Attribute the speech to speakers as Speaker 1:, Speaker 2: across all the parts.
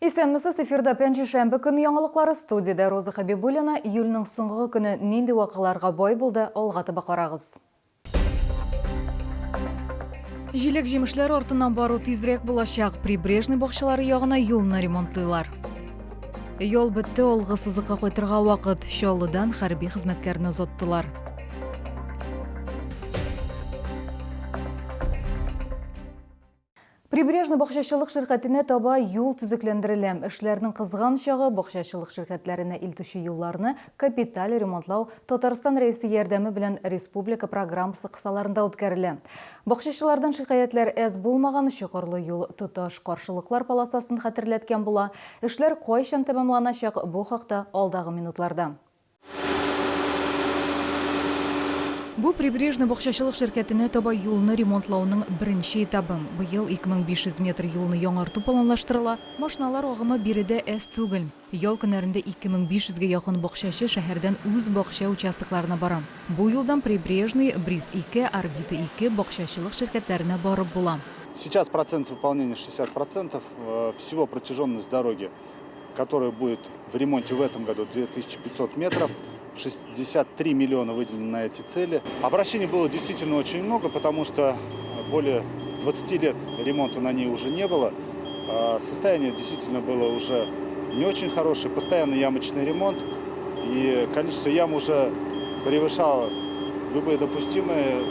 Speaker 1: Исәнмесез, эфирда пәнчешәмбе көне яңалыклары студияда Роза Хабибуллина. Июльнең соңгы көне нинди вакыйларга бай булды, алга таба карагыз. Җиләк җимешләр артыннан бару тизрәк булачак. Прибрежный бакчалары ягына юлны ремонтлыйлар. Йол бетте, алгы сызыкка кайтырга вакыт. Чаллыдан хәрби хезмәткәрне озаттылар. Прибрежный бакчачылык ширкәтенә таба юл төзекләндерелә. Эшләрнең кызган чагы бакчачылык ширкәтләренә илтүче юлларны капиталь ремонтлау Татарстан рәисе ярдәме белән республика программасы кысаларында үткәрелә. Бакчачылардан шикаятьләр әз булмаган, чокырлы юл тоташ каршылыклар полосасын хәтерләткән була. Эшләр кайчан тәмамланачак, бу хакта алдагы минутларда. Бу прибрежный бакчачылык ширкәтенә таба юлны ремонтлауның беренче этабы. Быел 2500 метр юлны яңарту планлаштырыла. Машиналар агымы биредә әз түгел. Ял көннәрендә 2500-гә якын бакчачы шәһәрдән үз бакча участокларына бара. Бу юлдан прибрежный, Бриз-2, Орбита-2 бакчачылык ширкәтләренә барып була.
Speaker 2: Сейчас процент выполнения 60%. Всего протяженность дороги, которая будет в ремонте в этом году, 2500 метров. 63 миллиона выделено на эти цели. Обращений было действительно очень много, потому что более 20 лет ремонта на ней уже не было. Состояние действительно было уже не очень хорошее, постоянный ямочный ремонт. И количество ям уже превышало любые допустимые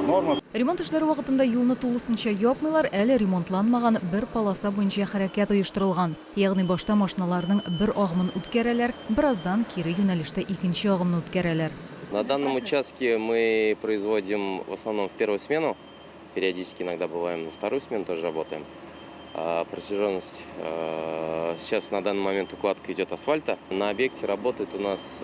Speaker 2: нормы.
Speaker 1: Ремонт эшләре вакытында юлны тулысынча япмыйлар, әле ремонтланмаган бер полоса буенча хәрәкәт оештырылган. Ягъни башта машиналарның бер агымын үткәрәләр, бераздан кире юнәлештә икенче агымны үткәрәләр.
Speaker 3: На данном участке мы производим в основном в первую смену, периодически иногда бываем во вторую смену тоже работаем. Протяженность сейчас на данный момент укладка идет асфальта. На объекте работает у нас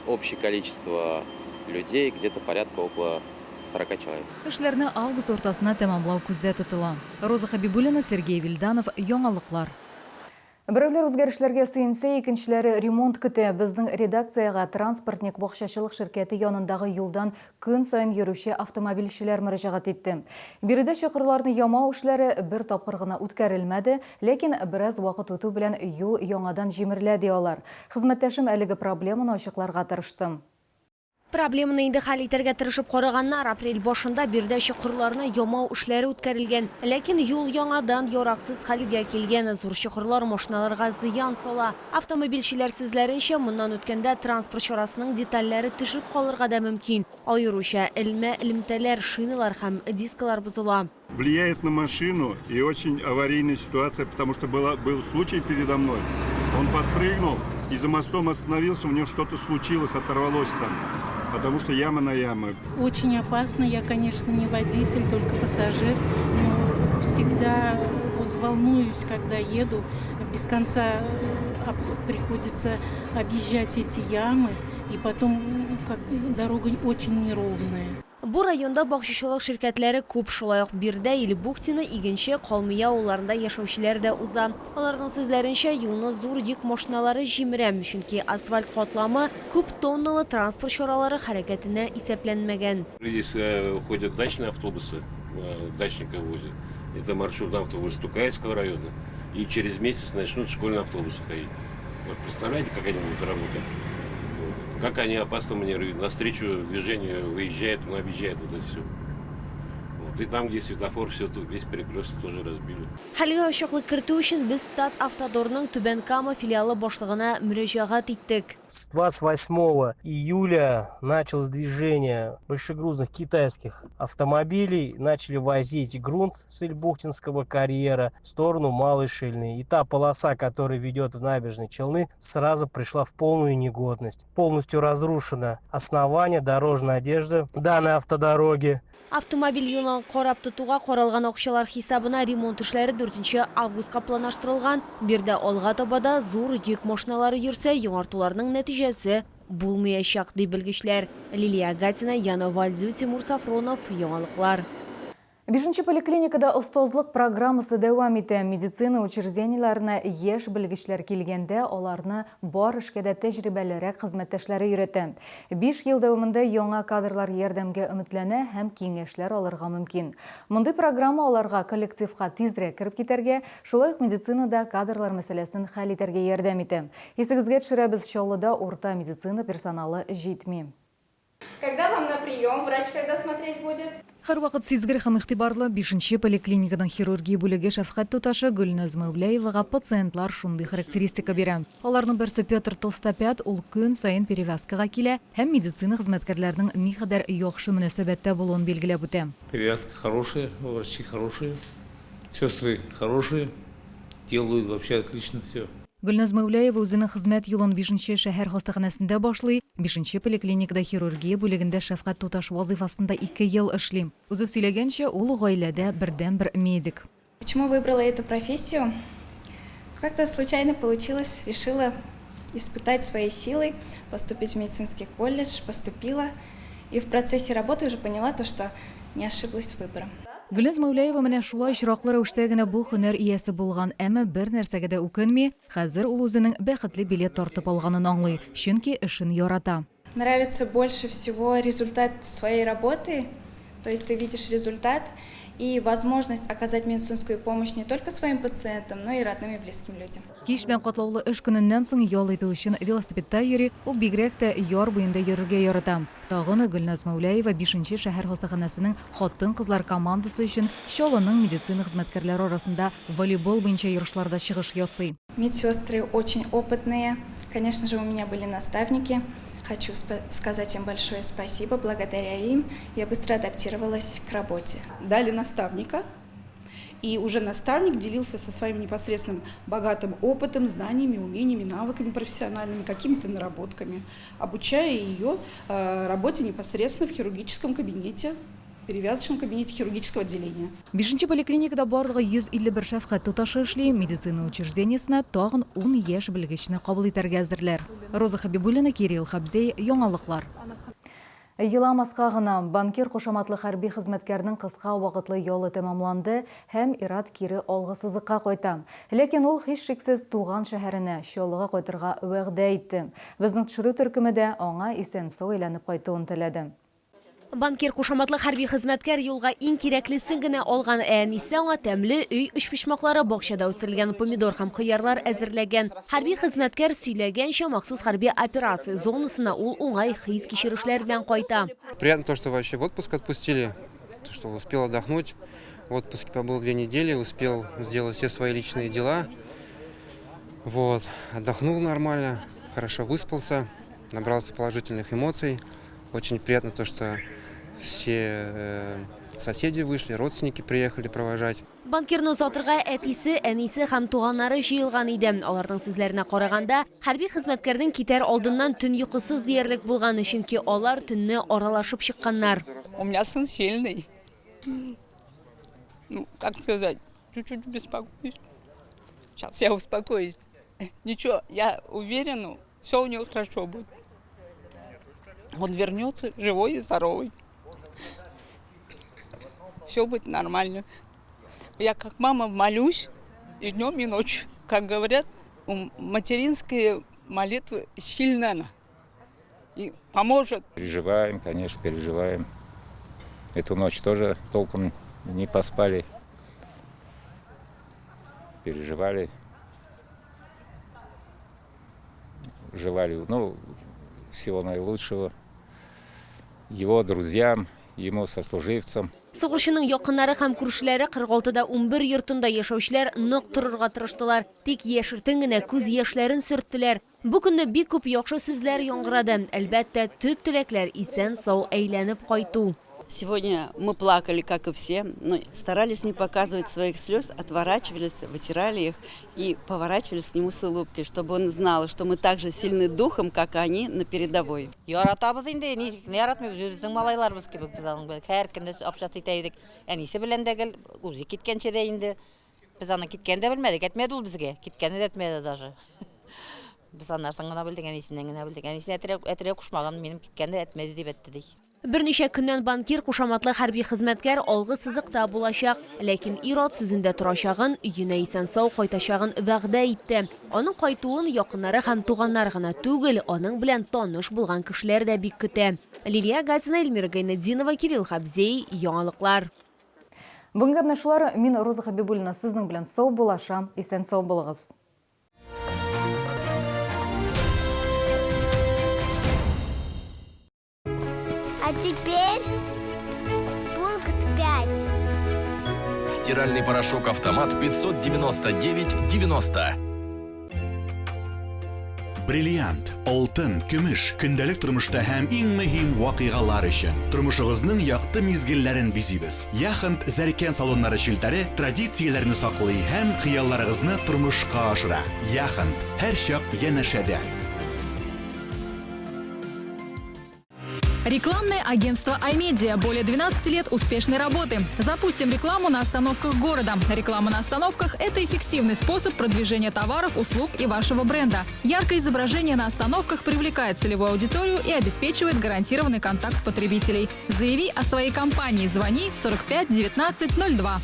Speaker 3: общее количество людей, где-то порядка около 40 человек.
Speaker 1: Эшләрне август ортасына тәмамлау күздә тотыла. Роза Хабибуллина, Сергей Вильданов, яңалыклар. Берәүләр үзгәрешләргә сөенсә, икенчеләре ремонт көтә. Безнең редакцияга транспортник бакчачылык ширкәте янындагы юлдан көн саен йөрүче автомобильчеләр мөрәҗәгать итте. Биредә чокырларны ямау эшләре бер тапкыр гына үткәрелмәде, ләкин бераз вакыт үтү белән юл яңадан җимерелә ди алар. Хезмәттәшем әлеге проблеманы ачыкларга тырышты.
Speaker 4: Проблеманы инде хәл итәргә тырышып караганнар. Апрель башында биредә чокырларны ямау эшләре үткәрелгән. Ләкин юл яңадан яраксыз хәлгә килгән. Зур чокырлар машиналарга зыян сала. Автомобильчеләр сүзләренчә, моннан үткәндә транспорт чарасының детальләре төшеп калырга да мөмкин. Аеруча элемтәләр, шиналар һәм дискалар бозыла.
Speaker 5: Влияет на машину и очень аварийная ситуация, потому что был случай передо мной. Он подпрыгнул и за мостом остановился, у него что-то случилось, оторвалось там. Потому что яма на яму.
Speaker 6: Очень опасно. Я, конечно, не водитель, только пассажир. Но всегда волнуюсь, когда еду. Без конца приходится объезжать эти ямы. И потом дорога очень неровная.
Speaker 4: Бу районда бакчачылык ширкәтләре күп, шулай ук Бирдә, Илбухтина, Игенче, Калмыя авылларында яшәүчеләр дә уза. Аларның сүзләренчә, юлны зур йөк машиналары җимерә, чөнки асфальт катламы күп тонналы транспорт чаралары хәрәкәтенә исәпләнмәгән.
Speaker 7: Здесь ходят дачные автобусы, дачников возят. Это маршрут автобуса Тукаевского района. И через месяц начнут школьные автобусы ходить. Вот представляете, как они будут работать? Как они опасно маневрируют. Навстречу движению выезжает, он объезжает вот это все. Вот. И там, где светофор, все тут весь перекресток тоже разбили.
Speaker 4: Хәлгә ачыклык кертү өчен без Стат Автодорның Түбән Кама филиалы башлыгына мөрәҗәгать иттек.
Speaker 8: С 28 июля началось движение большегрузных китайских автомобилей. Начали возить грунт с Ильбухтинского карьера в сторону Малой Шильной. И та полоса, которая ведет в набережные Челны, сразу пришла в полную негодность. Полностью разрушено основание, дорожная одежда данной автодороги.
Speaker 4: Автомобиль юлын карап тотуга каралган акчалар хисабына ремонт эшләре 4 августка планлаштырылган. Бирдә алга табада зур йөк машиналары йөрсә, яңартуларның нәтиҗәсе булмаячак ди белгечләр. Лилия Гатина, Яна Вальдю, Тимур Сафронов, яңалыклар.
Speaker 1: Бишинчи поликлиникада ұстазлық программасы дәвам ете. Медицина учрежденияларына еш білгішлер келгенде, оларны бар ішкеде тәжірибелерек қызметтешлері үйреті. 5 ел дәвамында яңа кадрлар ярдәмгә үмітләнә һәм киңәшләр алырга мөмкин. Мұндай программа оларға коллективқа тизрәк кіріп кетерге, шулай ук медицинада кадрлар мәсьәләсен хәл итәргә ярдәм итә. Есегезгә төшерәбез, Чаллыда урта медицина персоналы җитми.
Speaker 9: Когда вам на прием? Врач когда смотреть будет?
Speaker 1: Һәр вакыт сизгер һәм игътибарлы 5-нче поликлиниканың хирургия бүлеге шәфкать туташы Гөлназ Мәүләевага пациентлар шундый характеристика бирә. Аларның берсе Петр Толстопят, ул көн сайын перевязкага килә һәм медицина хезмәткәрләренең никадәр яхшы мөнәсәбәттә булуын билгеләп үтә.
Speaker 10: Перевязка хорошая, врачи хорошие, сестры хорошие, делают вообще отлично все.
Speaker 1: Гөлназ Мәүләева үзенең хезмәт юлын 5-нче шәһәр хастаханәсендә башлый. 5-нче поликлиникада хирургия бүлегендә шәфкать туташ вазифасында 2 ел эшли. Үзе сөйләгәнчә, ул гаиләдә бердән-бер медик.
Speaker 9: Почему выбрала эту профессию? Как-то случайно получилось, решила испытать свои силы, поступить в медицинский колледж, поступила. И в процессе работы уже поняла то, что не ошиблась выбором.
Speaker 1: Гөлназ Мәүләева менә шулай очраклы рәвештә генә бу һөнәр иясе булган, әмма бер нәрсәгә дә үкенми. Хәзер ул үзенең бәхетле билет тартып алганын аңлый, чөнки эшен ярата.
Speaker 9: Нравится больше всего результат своей работы, то есть ты видишь результат и возможность оказать медицинскую помощь не только своим пациентам, но и родным и близким людям.
Speaker 1: Кич белән катлаулы эш көненнән соң ял итү өчен велосипедта йөри, ул бигрәк тә яр буенда йөрергә ярата. Тагын Гөлназ Мәүләева 5-нче шәһәр хастаханәсенең хатын-кызлар командасы өчен Чаллының медицина хезмәткәрләре арасында волейбол буенча ярышларда чыгыш ясый.
Speaker 9: Медсестры очень опытные, конечно же, у меня были наставники. Хочу сказать им большое спасибо. Благодаря им я быстро адаптировалась к работе.
Speaker 11: Дали наставника, и уже наставник делился со своим непосредственным богатым опытом, знаниями, умениями, навыками профессиональными, какими-то наработками, обучая ее работе непосредственно в хирургическом кабинете, перевязочном кабинете хирургического отделения.
Speaker 1: 5-нче поликлиникада барлыгы 151 шәфкать туташы эшли, медицина учреждениесенә тагын 10 яшь белгечне кабул итәргә әзерләр. Роза Хабибуллина, Кирилл Хабзей, яңалыклар. Еламаска гына банкир кушаматлы хәрби хезмәткәрнең кыска вакытлы ялы тәмамланды һәм ират кире алгысызлыкка кайта. Ләкин ул һичшиксез туган шәһәренә, Чаллыга кайтырга вәгъдә итте. Безнең төшерү төркемендә аңа исән-сау әйләнеп кайтуын теләде.
Speaker 4: Банкир кушаматлы хәрби хезмәткәр юлга иң кирәклесен генә алган, әнисе аңа тәмле өй эшпишмаклары, бакчада үстерелгән помидор һәм кыярлар әзерләгән. Хәрби хезмәткәр сөйләгәнчә, махсус хәрби операция зонасына ул уңай хис кичерешләр белән кайта.
Speaker 12: Приятно то, что вообще в отпуск отпустили, то, что успел отдохнуть. В отпуске побыл 2 недели, успел сделать все свои личные дела. Вот, отдохнул нормально, хорошо выспался, набрался положительных эмоций. Очень приятно то, что все соседи вышли, родственники приехали провожать.
Speaker 4: Банкирны затырга әтисе, әнисе һәм туганнары җыелган иде. Аларның сүзләренә караганда, хәрби хезмәткәрнең китәр алдыннан төн йокысыз диярлек булган, чөнки алар төнне аралашып чыкканнар.
Speaker 13: У меня сын сильный. Ну, как сказать, чуть-чуть беспокоюсь. Сейчас я успокоюсь. Ничего, я уверена, все у него хорошо будет. Он вернется живой и здоровый. Все будет нормально. Я как мама молюсь и днем, и ночью. Как говорят, материнская молитва сильна и поможет.
Speaker 14: Переживаем, конечно, переживаем. Эту ночь тоже толком не поспали. Переживали. Желали, всего наилучшего. Его друзьям, ему сослуживцам.
Speaker 4: Сугышчының якыннары һәм күршеләре 46да 11 йортында яшәүчеләр нык торырга тырыштылар. Тик яшертен генә күз яшьләрен сөрттеләр. Бу көнне бик күп яхшы сүзләр яңгырады. Әлбәттә, төп теләкләр исән-сау әйләнеп кайту.
Speaker 15: Сегодня мы плакали, как и все, но старались не показывать своих слез, отворачивались, вытирали их и поворачивались к нему с улыбкой, чтобы он знал, что мы так же сильны духом, как и они на передовой.
Speaker 16: Яратабыз инде, не яратмыйбыз, безнең малайларыбыз кебек без аның һәркемдә акча титәйдек. Әнисе белән дә гел үзе киткәнчә дә инде. Без аны киткәндә белмәдек, әтмәде ул безгә, киткәндә дә әтмәде даже. Без аннан соң гына белдек, әнисеннән генә белдек. Әнисе әтрәк кушмаган, минем киткәндә әтмәде дип әйтте ди.
Speaker 4: Берничә көннән банкир кушаматлы хәрби хезмәткәр алгы сызыкта булачак, ләкин ир-ат сүзендә торачагын, өенә исән-сау кайтачагын вәгъдә итте. Аның кайтуын якыннары һәм туганнар гына түгел, аның белән таныш булган кешеләр дә бик көтә. Лилия Гадзина, Эльмира Гайнетдинова, Кирилл Хабзей, Яңалыклар.
Speaker 1: Бүгінгі абнашылар, мен Роза Хабибуллина сіздің білен сау болашам, исән сау болығыз.
Speaker 17: А теперь пункт 5.
Speaker 18: Стиральный порошок «Автомат» 599,90.
Speaker 19: Бриллиант, алтын, көмеш, көндәлек тормышта һәм иң мөһим вакыйгалар өчен. Тормышыгызның якты мизгелләрен бизибез. Яхант зәркән салоннары шилтәре традицияләрне саклый һәм хыялларыгызны тормышка ашыра. Яхант һәр чак янәшәдә.
Speaker 20: Рекламное агентство iMedia. Более 12 лет успешной работы. Запустим рекламу на остановках города. Реклама на остановках – это эффективный способ продвижения товаров, услуг и вашего бренда. Яркое изображение на остановках привлекает целевую аудиторию и обеспечивает гарантированный контакт потребителей. Заяви о своей компании. Звони 45 19 02.